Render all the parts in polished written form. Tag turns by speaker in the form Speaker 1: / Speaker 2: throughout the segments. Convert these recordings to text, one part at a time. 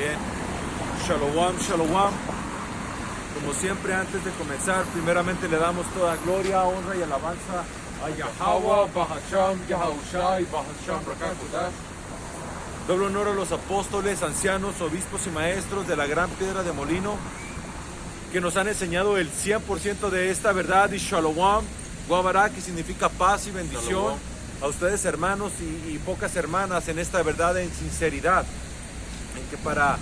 Speaker 1: Bien, Shalom, Shalom. Como siempre, antes de comenzar, primeramente le damos toda gloria, honra y alabanza a Yahweh, Bahasham, Yahushai, Bahasham, Rakakodash. Doble honor a los apóstoles, ancianos, obispos y maestros de la gran piedra de molino que nos han enseñado el 100% de esta verdad y Shalom, Guabará, que significa paz y bendición. Shalom. A ustedes hermanos y pocas hermanas en esta verdad en sinceridad, en que para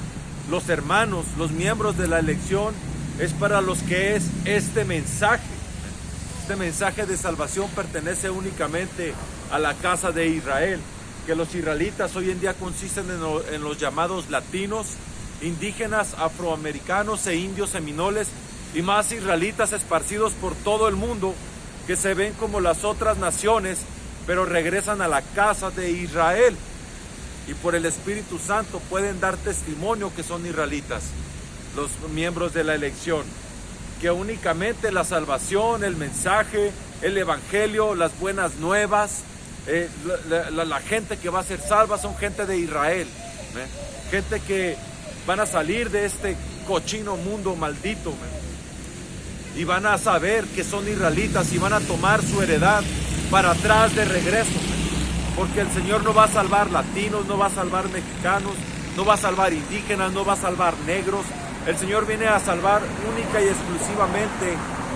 Speaker 1: los hermanos, los miembros de la elección, es para los que es este mensaje. Este mensaje de salvación pertenece únicamente a la casa de Israel, que los israelitas hoy en día consisten en los llamados latinos, indígenas, afroamericanos e indios seminoles y más israelitas esparcidos por todo el mundo que se ven como las otras naciones, pero regresan a la casa de Israel y por el Espíritu Santo pueden dar testimonio que son israelitas, los miembros de la elección, que únicamente la salvación, el mensaje, el evangelio, las buenas nuevas, la gente que va a ser salva son gente de Israel, gente que van a salir de este cochino mundo maldito, y van a saber que son israelitas y van a tomar su heredad para atrás de regreso, porque el Señor no va a salvar latinos, no va a salvar mexicanos, no va a salvar indígenas, no va a salvar negros. El Señor viene a salvar única y exclusivamente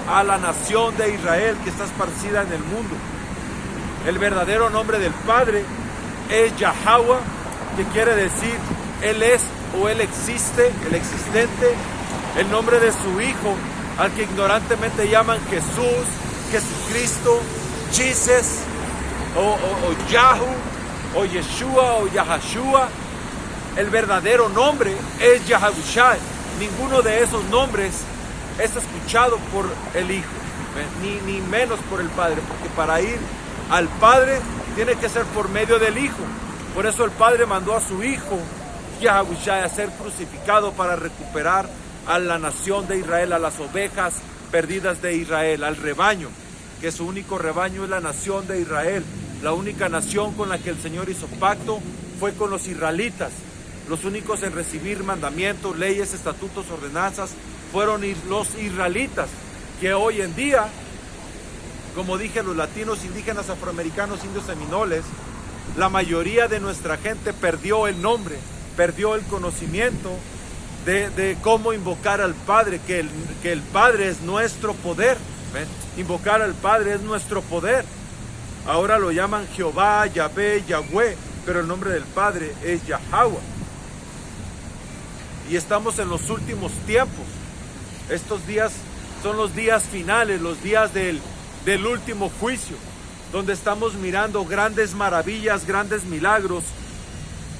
Speaker 1: a la nación de Israel que está esparcida en el mundo. El verdadero nombre del Padre es Yahweh, que quiere decir Él es o Él existe, el existente. El nombre de su Hijo, al que ignorantemente llaman Jesús, Jesucristo, Jesus, o Yahu, o Yeshua, o Yahashua. El verdadero nombre es Yahushai. Ninguno de esos nombres es escuchado por el Hijo, ni menos por el Padre, porque para ir al Padre tiene que ser por medio del Hijo. Por eso el Padre mandó a su Hijo, Yahushai, a ser crucificado para recuperar a la nación de Israel, a las ovejas perdidas de Israel, al rebaño, que su único rebaño es la nación de Israel. La única nación con la que el Señor hizo pacto fue con los israelitas. Los únicos en recibir mandamientos, leyes, estatutos, ordenanzas fueron los israelitas, que hoy en día, como dije, los latinos, indígenas, afroamericanos, indios seminoles, la mayoría de nuestra gente perdió el nombre, perdió el conocimiento de cómo invocar al Padre, que el Padre es nuestro poder. ¿Ven? Invocar al Padre es nuestro poder. Ahora lo llaman Jehová, Yahvé, Yahweh, pero el nombre del Padre es Yahweh. Y estamos en los últimos tiempos. Estos días son los días finales, los días del último juicio, donde estamos mirando grandes maravillas, grandes milagros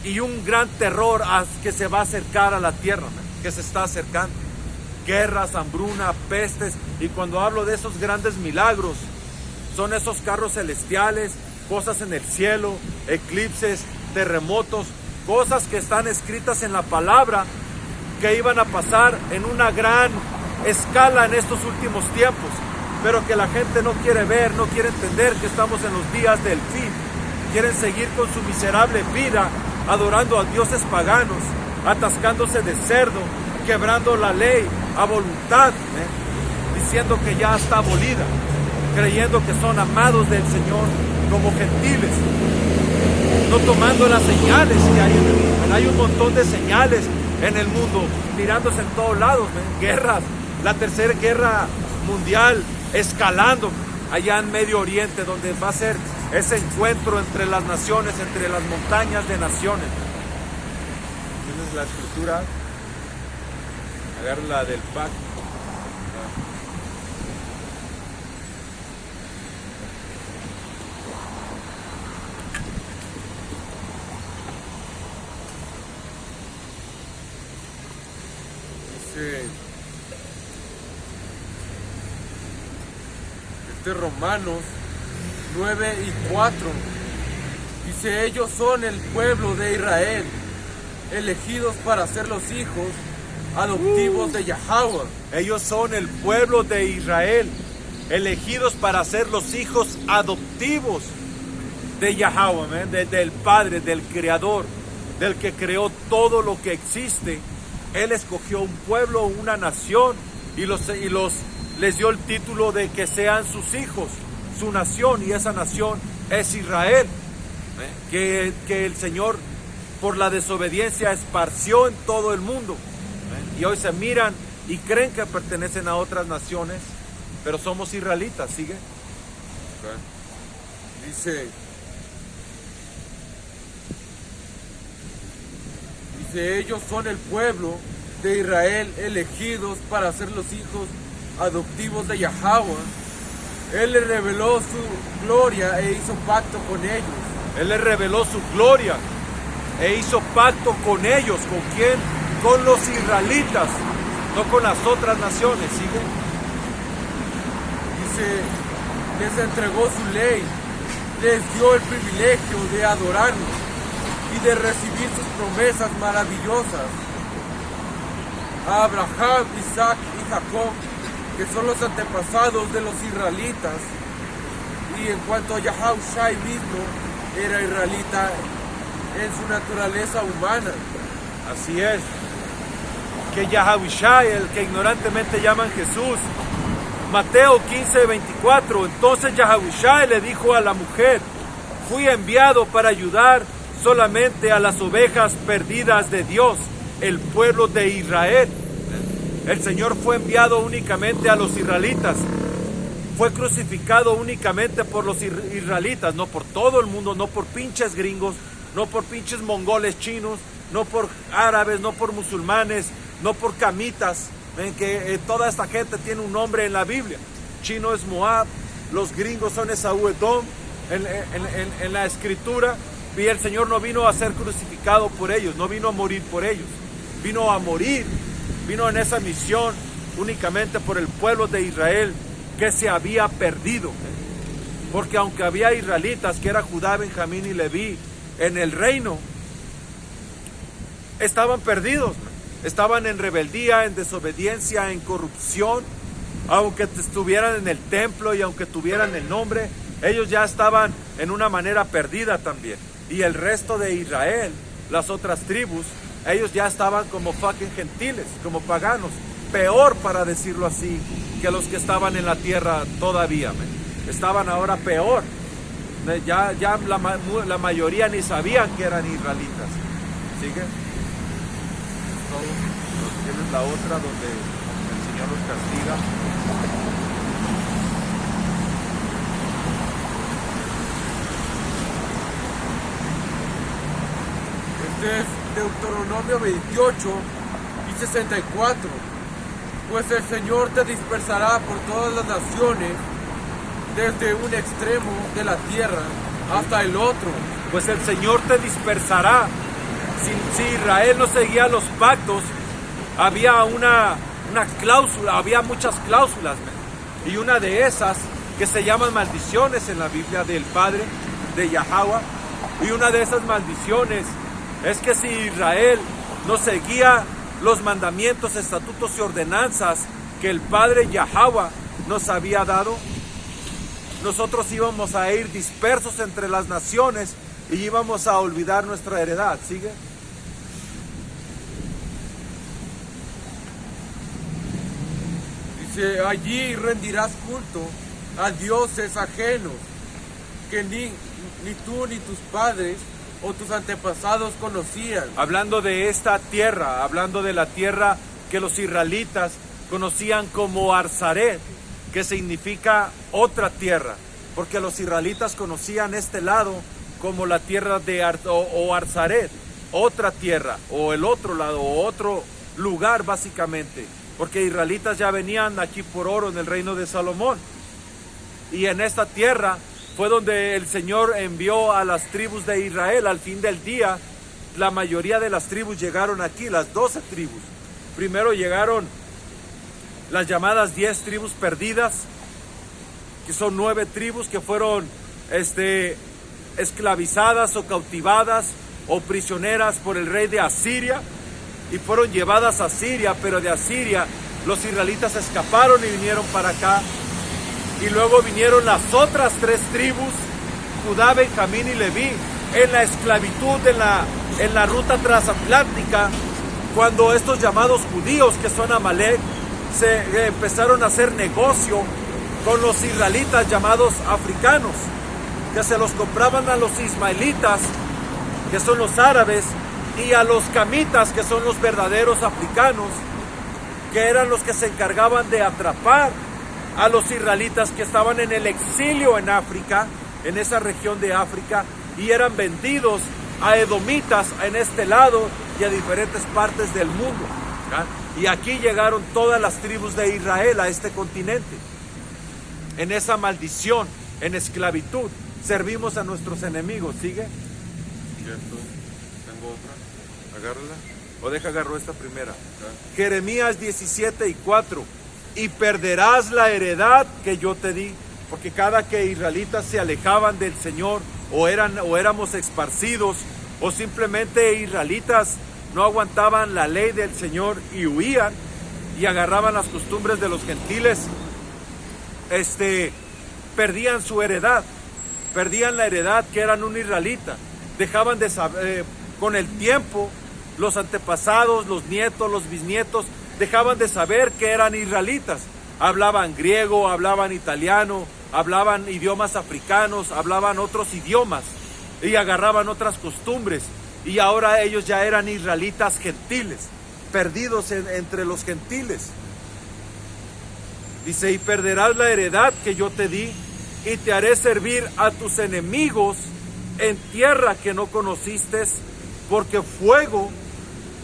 Speaker 1: y un gran terror que se va a acercar a la tierra, que se está acercando. Guerras, hambruna, pestes. Y cuando hablo de esos grandes milagros, son esos carros celestiales, cosas en el cielo, eclipses, terremotos, cosas que están escritas en la palabra, que iban a pasar en una gran escala en estos últimos tiempos, pero que la gente no quiere ver, no quiere entender que estamos en los días del fin. Quieren seguir con su miserable vida, adorando a dioses paganos, atascándose de cerdo, quebrando la ley a voluntad, diciendo que ya está abolida, creyendo que son amados del Señor como gentiles, no tomando las señales que hay en el mundo. Hay un montón de señales en el mundo, mirándose en todos lados, guerras, la tercera guerra mundial escalando allá en Medio Oriente, donde va a ser ese encuentro entre las naciones, entre las montañas de naciones. ¿Tienes la escritura? Agarra la del pacto. Romanos 9:4 dice: ellos son el pueblo de Israel, elegidos para ser los hijos adoptivos de Yahweh. Ellos son el pueblo de Israel, elegidos para ser los hijos adoptivos de Yahweh, del Padre, del Creador. del que creó todo lo que existe. Él escogió un pueblo, una nación, y les dio el título de que sean sus hijos, su nación, y esa nación es Israel, que el Señor por la desobediencia esparció en todo el mundo. Y hoy se miran y creen que pertenecen a otras naciones, pero somos israelitas. ¿Sigue?
Speaker 2: Okay. Dice, ellos son el pueblo de Israel, elegidos para ser los hijos adoptivos de Yahweh. Él les reveló su gloria e hizo pacto con ellos.
Speaker 1: Él les reveló su gloria e hizo pacto con ellos. ¿Con quién? Con los israelitas, no con las otras naciones. ¿Sigue?
Speaker 2: Dice, les entregó su ley, les dio el privilegio de adorarlo y de recibir sus promesas maravillosas. A Abraham, Isaac y Jacob, que son los antepasados de los israelitas, y en cuanto a Yahushai mismo, era israelita en su naturaleza humana.
Speaker 1: Así es, que Yahushai, el que ignorantemente llaman Jesús. Mateo 15:24, entonces Yahushai le dijo a la mujer, fui enviado para ayudar solamente a las ovejas perdidas de Dios, el pueblo de Israel. El Señor fue enviado únicamente a los israelitas. Fue crucificado únicamente por los israelitas, no por todo el mundo, no por pinches gringos, no por pinches mongoles chinos, no por árabes, no por musulmanes, no por camitas. Ven que toda esta gente tiene un nombre en la Biblia. Chino es Moab, los gringos son Esaú Edom en la escritura. Y el Señor no vino a ser crucificado por ellos, no vino a morir por ellos. Vino a morir, vino en esa misión únicamente por el pueblo de Israel que se había perdido. Porque aunque había israelitas, que era Judá, Benjamín y Leví, en el reino, estaban perdidos. Estaban en rebeldía, en desobediencia, en corrupción. Aunque estuvieran en el templo y aunque tuvieran el nombre, ellos ya estaban en una manera perdida también. Y el resto de Israel, las otras tribus, ellos ya estaban como fucking gentiles, como paganos. Peor, para decirlo así, que los que estaban en la tierra todavía. Estaban ahora peor. Ya la mayoría ni sabían que eran israelitas. ¿Sigue? Tienes la otra donde el Señor los castiga.
Speaker 2: Este es Deuteronomio 28 y 64. Pues el Señor te dispersará por todas las naciones, desde un extremo de la tierra hasta el otro.
Speaker 1: Pues el Señor te dispersará. Si Israel no seguía los pactos, había una cláusula, había muchas cláusulas, y una de esas que se llaman maldiciones en la Biblia del Padre, de Yahweh, y una de esas maldiciones es que si Israel no seguía los mandamientos, estatutos y ordenanzas que el Padre Yahweh nos había dado, nosotros íbamos a ir dispersos entre las naciones y íbamos a olvidar nuestra heredad. ¿Sigue?
Speaker 2: Dice, allí rendirás culto a dioses ajenos que ni tú ni tus padres o tus antepasados conocían.
Speaker 1: Hablando de esta tierra, hablando de la tierra que los israelitas conocían como Arzaret, que significa otra tierra, porque los israelitas conocían este lado como la tierra de Arzaret, otra tierra, o el otro lado, o otro lugar básicamente, porque israelitas ya venían aquí por oro en el reino de Salomón, y en esta tierra fue donde el Señor envió a las tribus de Israel. Al fin del día, la mayoría de las tribus llegaron aquí, las 12 tribus. Primero llegaron las llamadas 10 tribus perdidas, que son 9 tribus que fueron esclavizadas o cautivadas o prisioneras por el rey de Asiria, y fueron llevadas a Siria, pero de Asiria los israelitas escaparon y vinieron para acá. Y luego vinieron las otras 3 tribus, Judá, Benjamín y Leví, en la esclavitud, en la en la ruta transatlántica, cuando estos llamados judíos, que son Amalek, se empezaron a hacer negocio con los israelitas llamados africanos, que se los compraban a los ismaelitas, que son los árabes, y a los camitas, que son los verdaderos africanos, que eran los que se encargaban de atrapar a los israelitas que estaban en el exilio en África, en esa región de África, y eran vendidos a edomitas en este lado y a diferentes partes del mundo. Y aquí llegaron todas las tribus de Israel a este continente. En esa maldición, en esclavitud, servimos a nuestros enemigos. ¿Sigue?
Speaker 2: Cierto. Tengo otra. Agárrala.
Speaker 1: O deja agarro esta primera. Jeremías 17:4. Y perderás la heredad que yo te di. Porque cada que israelitas se alejaban del Señor, o éramos esparcidos, o simplemente israelitas no aguantaban la ley del Señor y huían y agarraban las costumbres de los gentiles, perdían su heredad, perdían la heredad que eran un israelita. Dejaban de saber, con el tiempo, los antepasados, los nietos, los bisnietos, dejaban de saber que eran israelitas. Hablaban griego, hablaban italiano, hablaban idiomas africanos, hablaban otros idiomas y agarraban otras costumbres. Y ahora ellos ya eran israelitas gentiles, perdidos entre los gentiles. Dice, y perderás la heredad que yo te di, y te haré servir a tus enemigos en tierra que no conociste, porque fuego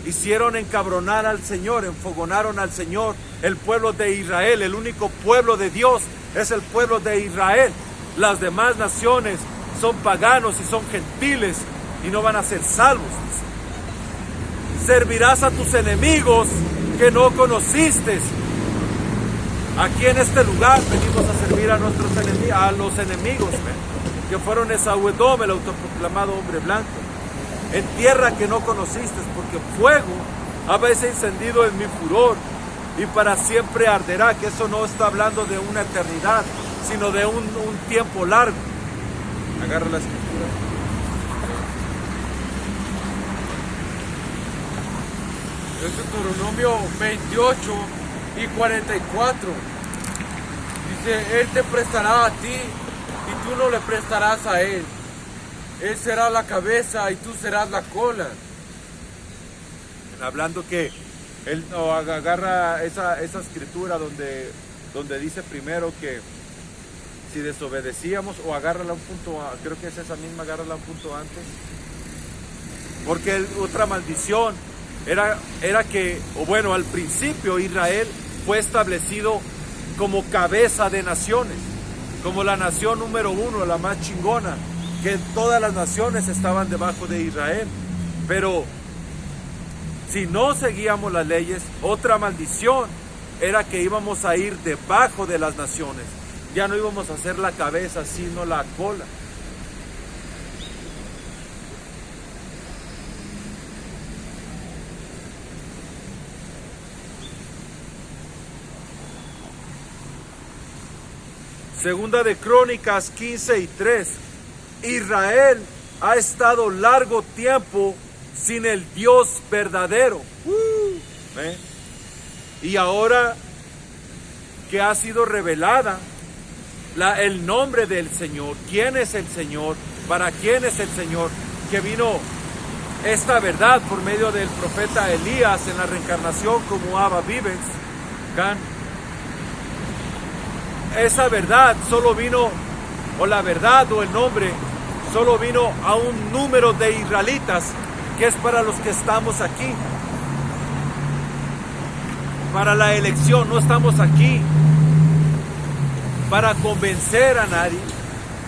Speaker 1: hicieron encabronar al Señor, enfogonaron al Señor, el pueblo de Israel. El único pueblo de Dios es el pueblo de Israel. Las demás naciones son paganos y son gentiles y no van a ser salvos. Servirás a tus enemigos que no conociste. Aquí en este lugar venimos a servir a nuestros enemigos, a los enemigos, que fueron Esaú Edom, el autoproclamado hombre blanco, en tierra que no conociste, porque fuego habéis encendido en mi furor y para siempre arderá. Que eso no está hablando de una eternidad, sino de un tiempo largo. Agarra la escritura.
Speaker 2: Es Deuteronomio 28 y 44. Dice, Él te prestará a ti y tú no le prestarás a Él. Él será la cabeza y tú serás la cola.
Speaker 1: Hablando que él agarra esa escritura donde dice primero que si desobedecíamos, o agárrala un punto, creo que es esa misma, agárrala un punto antes. Porque otra maldición era que, o bueno, al principio Israel fue establecido como cabeza de naciones, como la nación número uno, la más chingona, que todas las naciones estaban debajo de Israel. Pero si no seguíamos las leyes, otra maldición era que íbamos a ir debajo de las naciones. Ya no íbamos a ser la cabeza, sino la cola. Segunda de Crónicas 15:3. Israel ha estado largo tiempo sin el Dios verdadero. Y ahora que ha sido revelada el nombre del Señor, quién es el Señor, para quién es el Señor, que vino esta verdad por medio del profeta Elías en la reencarnación como Abba Vivens. Esa verdad solo vino, o la verdad o el nombre, solo vino a un número de israelitas, que es para los que estamos aquí. Para la elección, no estamos aquí para convencer a nadie,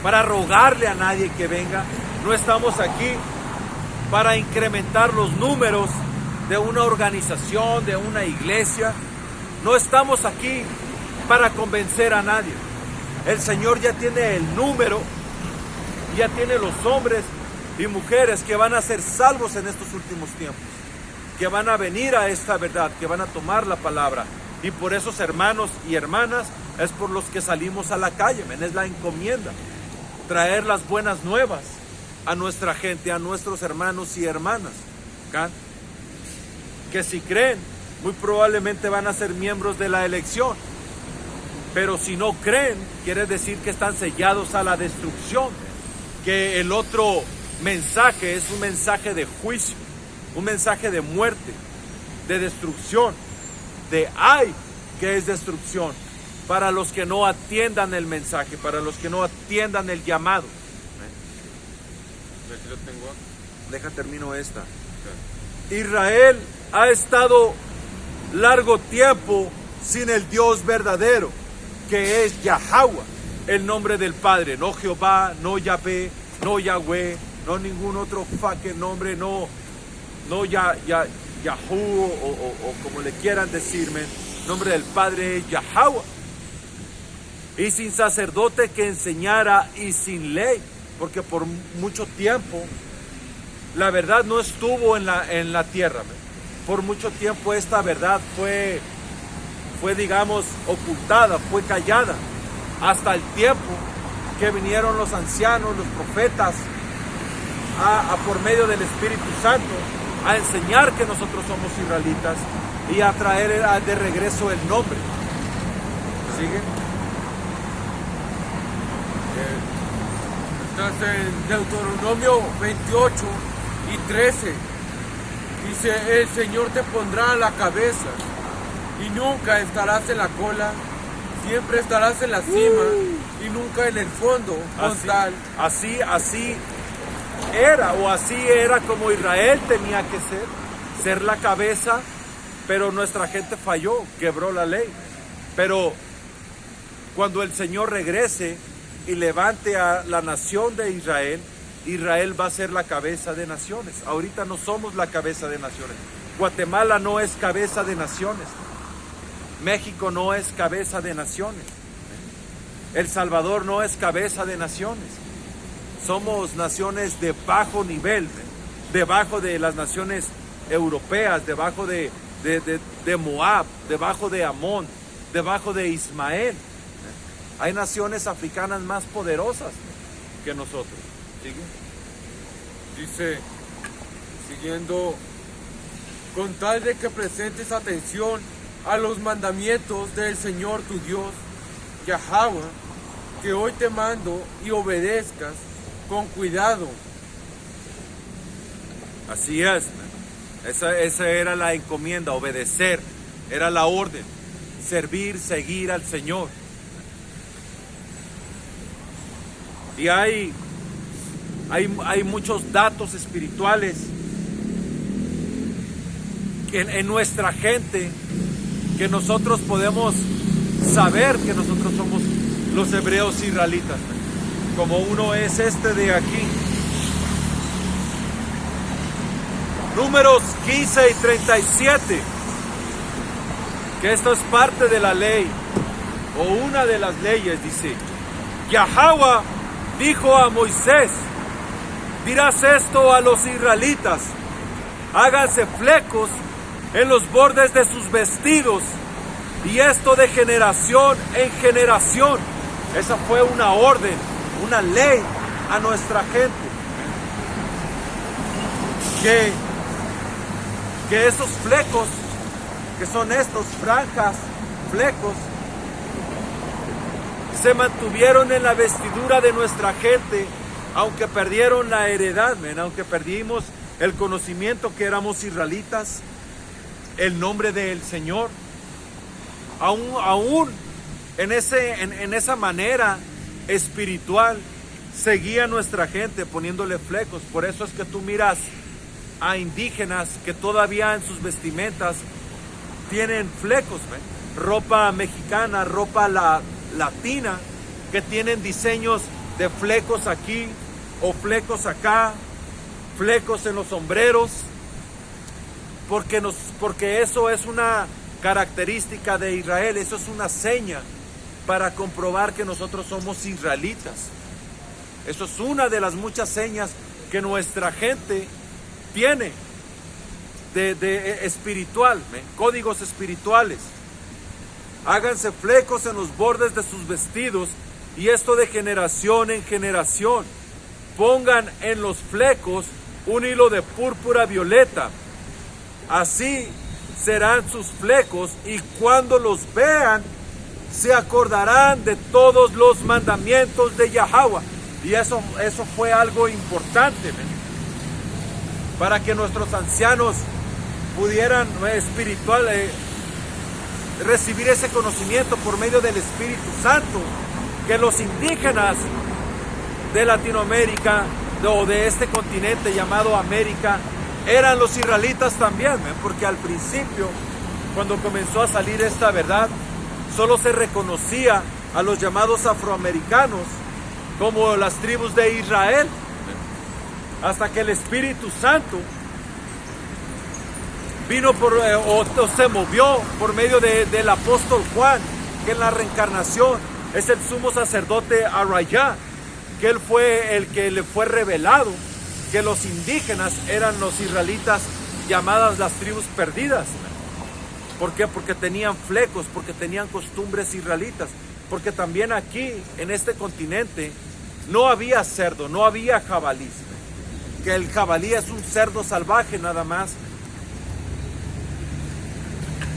Speaker 1: para rogarle a nadie que venga. No estamos aquí para incrementar los números de una organización, de una iglesia. No estamos aquí para convencer a nadie. El Señor ya tiene el número, ya tiene los hombres y mujeres que van a ser salvos en estos últimos tiempos, que van a venir a esta verdad, que van a tomar la palabra. Y por esos hermanos y hermanas es por los que salimos a la calle, es la encomienda, traer las buenas nuevas a nuestra gente, a nuestros hermanos y hermanas, ¿ok? Que si creen, muy probablemente van a ser miembros de la elección. Pero si no creen, quiere decir que están sellados a la destrucción. Que el otro mensaje es un mensaje de juicio, un mensaje de muerte, de destrucción, de ay, que es destrucción, para los que no atiendan el mensaje, para los que no atiendan el llamado.
Speaker 2: Aquí lo tengo.
Speaker 1: Deja termino esta.
Speaker 2: Okay.
Speaker 1: Israel ha estado largo tiempo sin el Dios verdadero, que es Yahweh, el nombre del Padre, no Jehová, no Yahvé, no Yahweh, no ningún otro fucking nombre, no Yahú o como le quieran decirme, el nombre del Padre es Yahweh. Y sin sacerdote que enseñara y sin ley, porque por mucho tiempo la verdad no estuvo en la tierra. Por mucho tiempo esta verdad fue digamos ocultada, fue callada, hasta el tiempo que vinieron los ancianos, los profetas, por medio del Espíritu Santo, a enseñar que nosotros somos israelitas y a traer de regreso el nombre. ¿Sigue?
Speaker 2: Estás en Deuteronomio 28 y 13. Dice, el Señor te pondrá a la cabeza y nunca estarás en la cola, siempre estarás en la cima y nunca en el fondo, con tal.
Speaker 1: Así era como Israel tenía que ser la cabeza, pero nuestra gente falló, quebró la ley. Pero cuando el Señor regrese y levante a la nación de Israel, Israel va a ser la cabeza de naciones. Ahorita no somos la cabeza de naciones. Guatemala no es cabeza de naciones. México no es cabeza de naciones. El Salvador no es cabeza de naciones. Somos naciones de bajo nivel, debajo de las naciones europeas, debajo de Moab, debajo de Amón, debajo de Ismael. Hay naciones africanas más poderosas que nosotros. ¿Sigue?
Speaker 2: Dice, siguiendo, con tal de que prestes atención a los mandamientos del Señor tu Dios, Yahweh, que hoy te mando, y obedezcas con cuidado.
Speaker 1: Así es. Esa era la encomienda, obedecer. Era la orden. Servir, seguir al Señor. Y hay muchos datos espirituales en nuestra gente que nosotros podemos saber que nosotros somos los hebreos israelitas, como uno es este de aquí. Números 15 y 37, que esto es parte de la ley, o una de las leyes, dice, Yahweh dijo a Moisés, dirás esto a los israelitas, háganse flecos en los bordes de sus vestidos, y esto de generación en generación. Esa fue una orden, una ley a nuestra gente. Que esos flecos, que son estos franjas, flecos, se mantuvieron en la vestidura de nuestra gente, aunque perdieron la heredad, aunque perdimos el conocimiento que éramos israelitas, el nombre del Señor, aún en esa manera espiritual, seguía nuestra gente poniéndole flecos. Por eso es que tú miras a indígenas que todavía en sus vestimentas tienen flecos, ropa mexicana, ropa latina, que tienen diseños de flecos aquí o flecos acá, flecos en los sombreros, porque eso es una característica de Israel, eso es una seña para comprobar que nosotros somos israelitas. Eso es una de las muchas señas que nuestra gente tiene de espiritual, códigos espirituales. Háganse flecos en los bordes de sus vestidos, y esto de generación en generación. pongan en los flecos un hilo de púrpura violeta. Así serán sus flecos, y cuando los vean, se acordarán de todos los mandamientos de Yahweh. Y eso fue algo importante, para que nuestros ancianos pudieran recibir ese conocimiento por medio del Espíritu Santo, que los indígenas de Latinoamérica o de este continente llamado América eran los israelitas también, porque al principio, cuando comenzó a salir esta verdad, solo se reconocía a los llamados afroamericanos como las tribus de Israel, hasta que el Espíritu Santo vino o se movió por medio del apóstol Juan, que en la reencarnación es el sumo sacerdote Arayá, que él fue el que le fue revelado que los indígenas eran los israelitas, llamadas las tribus perdidas. ¿Por qué? Porque tenían flecos, porque tenían costumbres israelitas, porque también aquí en este continente no había cerdo, no había jabalí, que el jabalí es un cerdo salvaje nada más.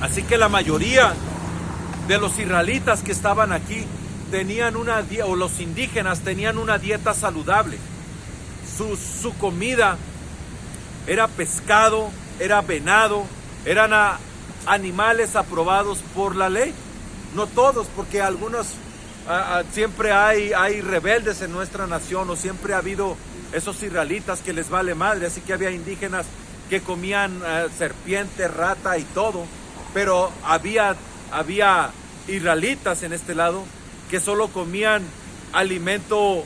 Speaker 1: Así que la mayoría de los israelitas que estaban aquí tenían o los indígenas tenían una dieta saludable. Su comida era pescado, era venado, eran animales aprobados por la ley. No todos, porque algunos, siempre hay rebeldes en nuestra nación, o siempre ha habido esos israelitas que les vale madre. Así que había indígenas que comían serpiente, rata y todo, pero había israelitas en este lado que solo comían alimento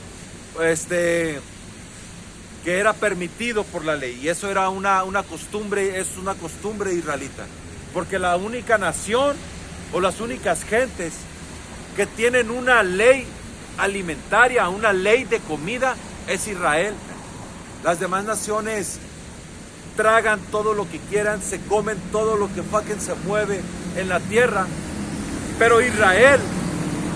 Speaker 1: que era permitido por la ley, y eso era una costumbre, es una costumbre israelita, porque la única nación o las únicas gentes que tienen una ley alimentaria, una ley de comida, es Israel. Las demás naciones tragan todo lo que quieran, se comen todo lo que fucking se mueve en la tierra, pero Israel,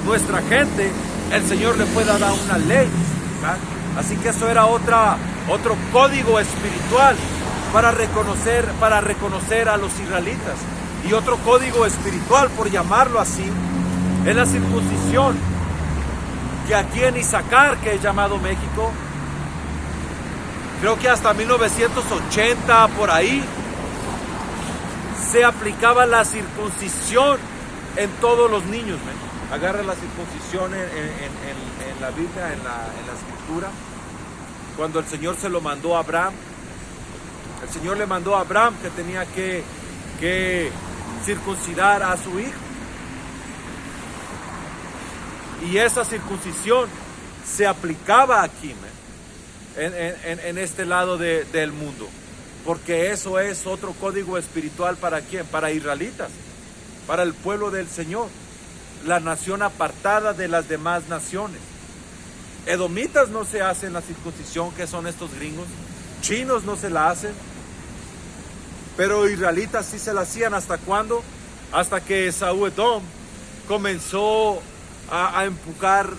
Speaker 1: nuestra gente, el Señor le puede dar una ley, ¿verdad? Así que eso era otro código espiritual para reconocer a los israelitas. Y otro código espiritual, por llamarlo así, es la circuncisión, que aquí en Issacar, que es llamado México, creo que hasta 1980 por ahí, se aplicaba la circuncisión en todos los niños. Agarra la circuncisión en la Biblia, en la Escritura. Cuando el Señor se lo mandó a Abraham, el Señor le mandó a Abraham que tenía que circuncidar a su hijo. Y esa circuncisión se aplicaba aquí, en este lado del mundo, porque eso es otro código espiritual. ¿Para quién? Para israelitas, para el pueblo del Señor, la nación apartada de las demás naciones. Edomitas no se hacen la circuncisión, que son estos gringos. Chinos no se la hacen, pero israelitas sí se la hacían. ¿Hasta cuándo? Hasta que Esaú Edom comenzó a empujar,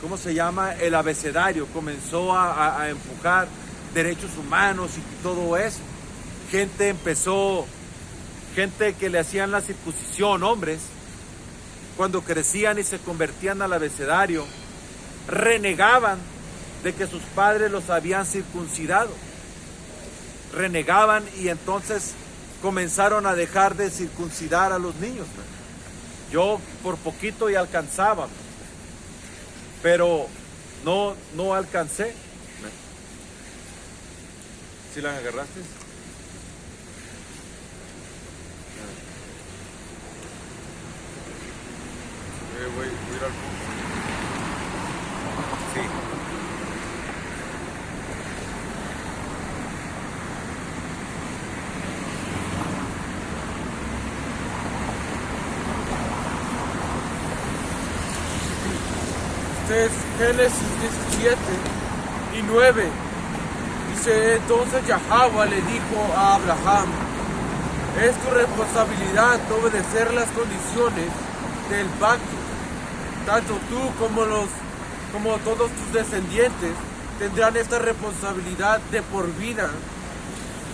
Speaker 1: ¿cómo se llama? El abecedario. Comenzó a empujar derechos humanos y todo eso. Gente que le hacían la circuncisión, hombres, cuando crecían y se convertían al abecedario, renegaban de que sus padres los habían circuncidado. Renegaban, y entonces comenzaron a dejar de circuncidar a los niños. Yo por poquito ya alcanzaba, pero no alcancé. ¿Sí las agarraste? Voy a ir al punto. Sí.
Speaker 2: Este es Génesis 17 y 9. Dice: entonces Yahweh le dijo a Abraham: es tu responsabilidad obedecer las condiciones del pacto. Tanto tú como todos tus descendientes tendrán esta responsabilidad de por vida.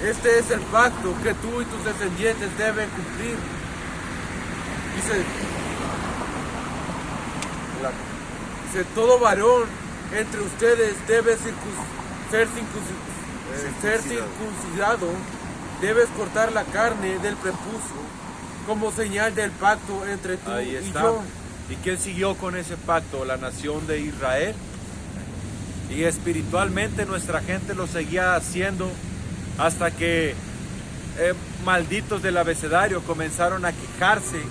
Speaker 2: Este es el pacto que tú y tus descendientes deben cumplir. Dice, todo varón entre ustedes debe ser circuncidado, debes cortar la carne del prepucio como señal del pacto entre tú
Speaker 1: Ahí
Speaker 2: y
Speaker 1: está.
Speaker 2: yo.
Speaker 1: ¿Y quién siguió con ese pacto? La nación de Israel. Y espiritualmente nuestra gente lo seguía haciendo hasta que malditos del abecedario comenzaron a quejarse.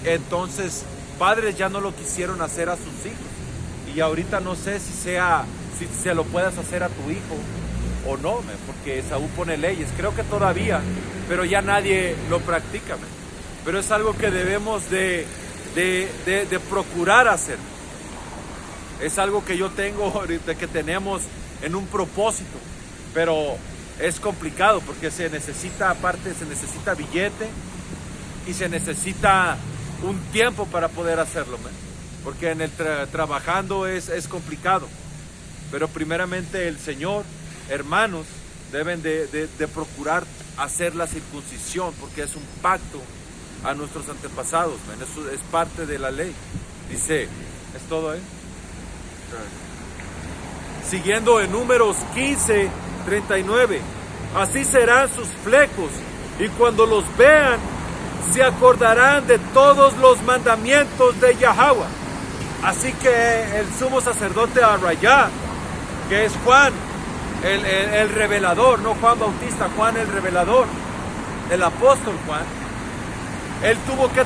Speaker 1: Entonces padres ya no lo quisieron hacer a sus hijos. Y ahorita no sé si se lo puedas hacer a tu hijo o no, porque Esaú pone leyes. Creo que todavía, pero ya nadie lo practica. Pero es algo que debemos de procurar hacer. Es algo que yo tengo ahorita, que tenemos en un propósito, pero es complicado porque se necesita billete y se necesita un tiempo para poder hacerlo, porque en el trabajando es complicado. Pero primeramente el Señor, hermanos, deben de procurar hacer la circuncisión, porque es un pacto a nuestros antepasados, eso es parte de la ley. Dice, es todo, Siguiendo en Números 15:39, así serán sus flecos, y cuando los vean, se acordarán de todos los mandamientos de Yahweh. Así que el sumo sacerdote Arrayá, que es Juan, el revelador, no Juan Bautista, Juan el revelador, el apóstol Juan, él tuvo que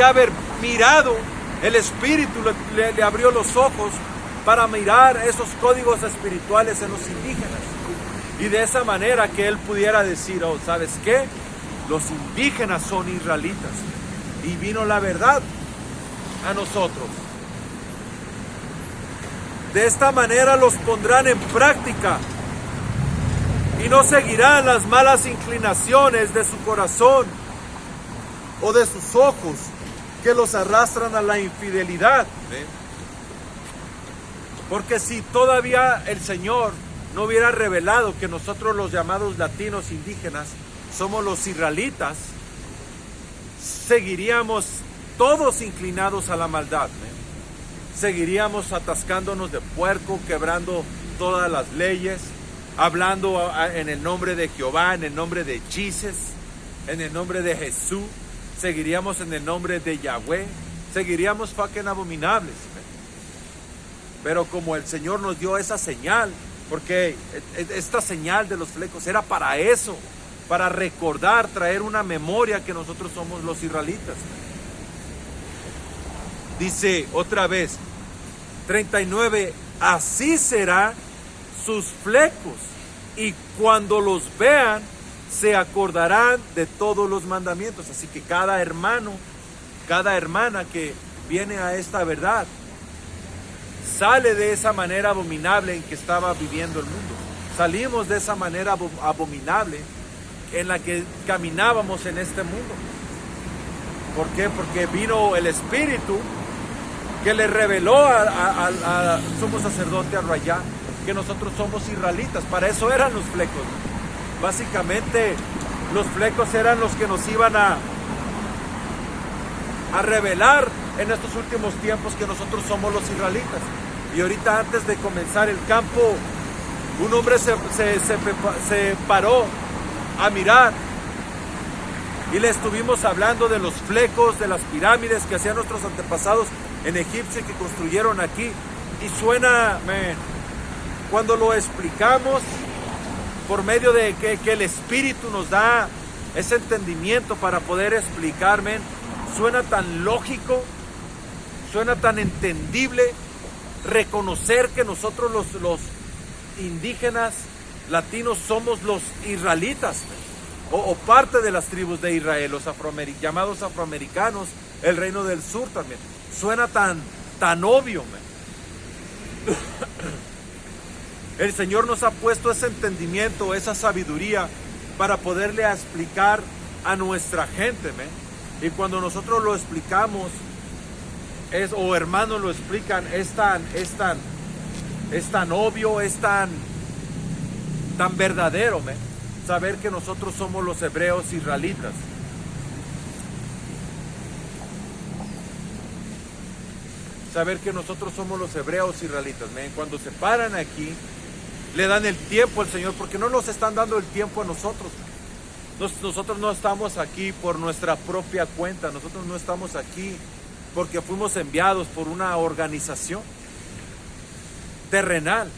Speaker 1: haber mirado, el Espíritu le abrió los ojos para mirar esos códigos espirituales en los indígenas. Y de esa manera que él pudiera decir, oh, ¿sabes qué? Los indígenas son israelitas. Y vino la verdad a nosotros. De esta manera los pondrán en práctica y no seguirán las malas inclinaciones de su corazón o de sus ojos que los arrastran a la infidelidad. Porque si todavía el Señor no hubiera revelado que nosotros, los llamados latinos indígenas, somos los israelitas, seguiríamos todos inclinados a la maldad. Seguiríamos atascándonos de puerco, quebrando todas las leyes, hablando en el nombre de Jehová, en el nombre de Jesus, en el nombre de Jesús. Seguiríamos en el nombre de Yahweh, seguiríamos fucking abominables. Pero como el Señor nos dio esa señal, porque esta señal de los flecos era para eso, para recordar, traer una memoria que nosotros somos los israelitas. Dice otra vez, 39, así serán sus flecos, y cuando los vean, se acordarán de todos los mandamientos. Así que cada hermano, cada hermana que viene a esta verdad, sale de esa manera abominable en que estaba viviendo el mundo. Salimos de esa manera abominable en la que caminábamos en este mundo. ¿Por qué? Porque vino el Espíritu que le reveló al sumo sacerdote Arrayá que nosotros somos israelitas. Para eso eran los flecos. Básicamente los flecos eran los que nos iban a revelar en estos últimos tiempos que nosotros somos los israelitas. Y ahorita, antes de comenzar el campo, un hombre se paró a mirar y le estuvimos hablando de los flecos, de las pirámides que hacían nuestros antepasados en Egipto y que construyeron aquí. Y suena, cuando lo explicamos por medio de que el Espíritu nos da ese entendimiento para poder explicar, suena tan lógico, suena tan entendible reconocer que nosotros los indígenas latinos somos los israelitas, o parte de las tribus de Israel, los llamados afroamericanos, el reino del sur también. Suena tan obvio. El Señor nos ha puesto ese entendimiento, esa sabiduría para poderle explicar a nuestra gente. Y cuando nosotros lo explicamos, o hermanos lo explican, es tan es tan obvio, es tan verdadero, man, saber que nosotros somos los hebreos israelitas. Saber que nosotros somos los hebreos israelitas, man. Cuando se paran aquí, le dan el tiempo al Señor, porque no nos están dando el tiempo a nosotros. Nosotros no estamos aquí por nuestra propia cuenta, nosotros no estamos aquí porque fuimos enviados por una organización terrenal.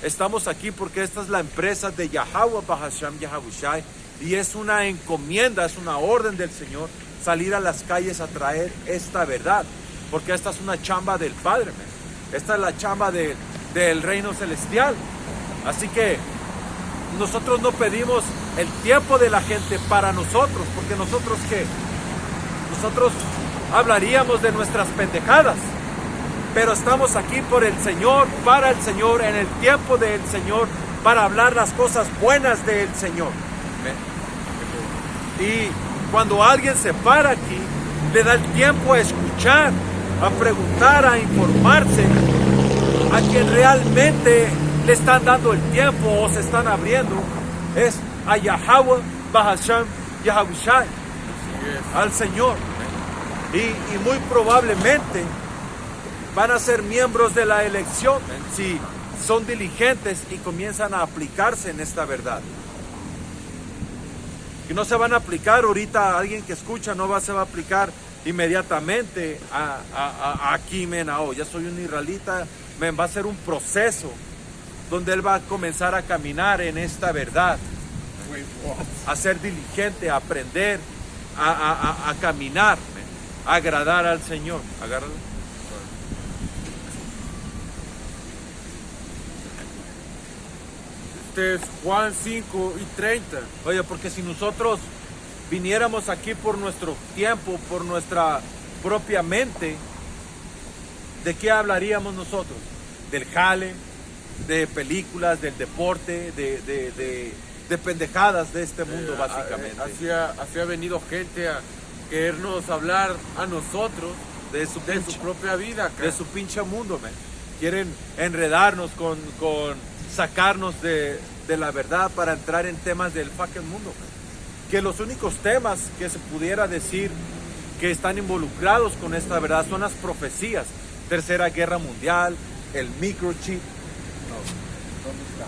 Speaker 1: Estamos aquí porque esta es la empresa de Yahweh Bahasham Yahabushai, y es una encomienda, es una orden del Señor salir a las calles a traer esta verdad, porque esta es una chamba del Padre, man. Esta es la chamba del reino celestial. Así que nosotros no pedimos el tiempo de la gente para nosotros, porque nosotros hablaríamos de nuestras pendejadas, pero estamos aquí por el Señor, para el Señor, en el tiempo del Señor, para hablar las cosas buenas del Señor. Y cuando alguien se para aquí, le da el tiempo a escuchar, a preguntar, a informarse, a quien realmente le están dando el tiempo o se están abriendo, es a Yahweh Bahasham Yahabushai, al Señor. Y muy probablemente van a ser miembros de la elección si son diligentes y comienzan a aplicarse en esta verdad. Y no se van a aplicar ahorita, alguien que escucha se va a aplicar inmediatamente aquí, ya soy un israelita, va a ser un proceso donde él va a comenzar a caminar en esta verdad, a ser diligente, a aprender, a caminar, a agradar al Señor. Agárralo.
Speaker 2: Este es Juan 5:30.
Speaker 1: Oye, porque si nosotros viniéramos aquí por nuestro tiempo, por nuestra propia mente, ¿de qué hablaríamos nosotros? Del jale, de películas, del deporte, de pendejadas de este mundo, básicamente.
Speaker 2: Así ha venido gente a querernos hablar a nosotros de su propia vida,
Speaker 1: de su pinche mundo, man. Quieren enredarnos con sacarnos de la verdad para entrar en temas del fucking mundo, man. Que los únicos temas que se pudiera decir que están involucrados con esta verdad son las profecías. Tercera Guerra Mundial, el microchip. No, ¿dónde está?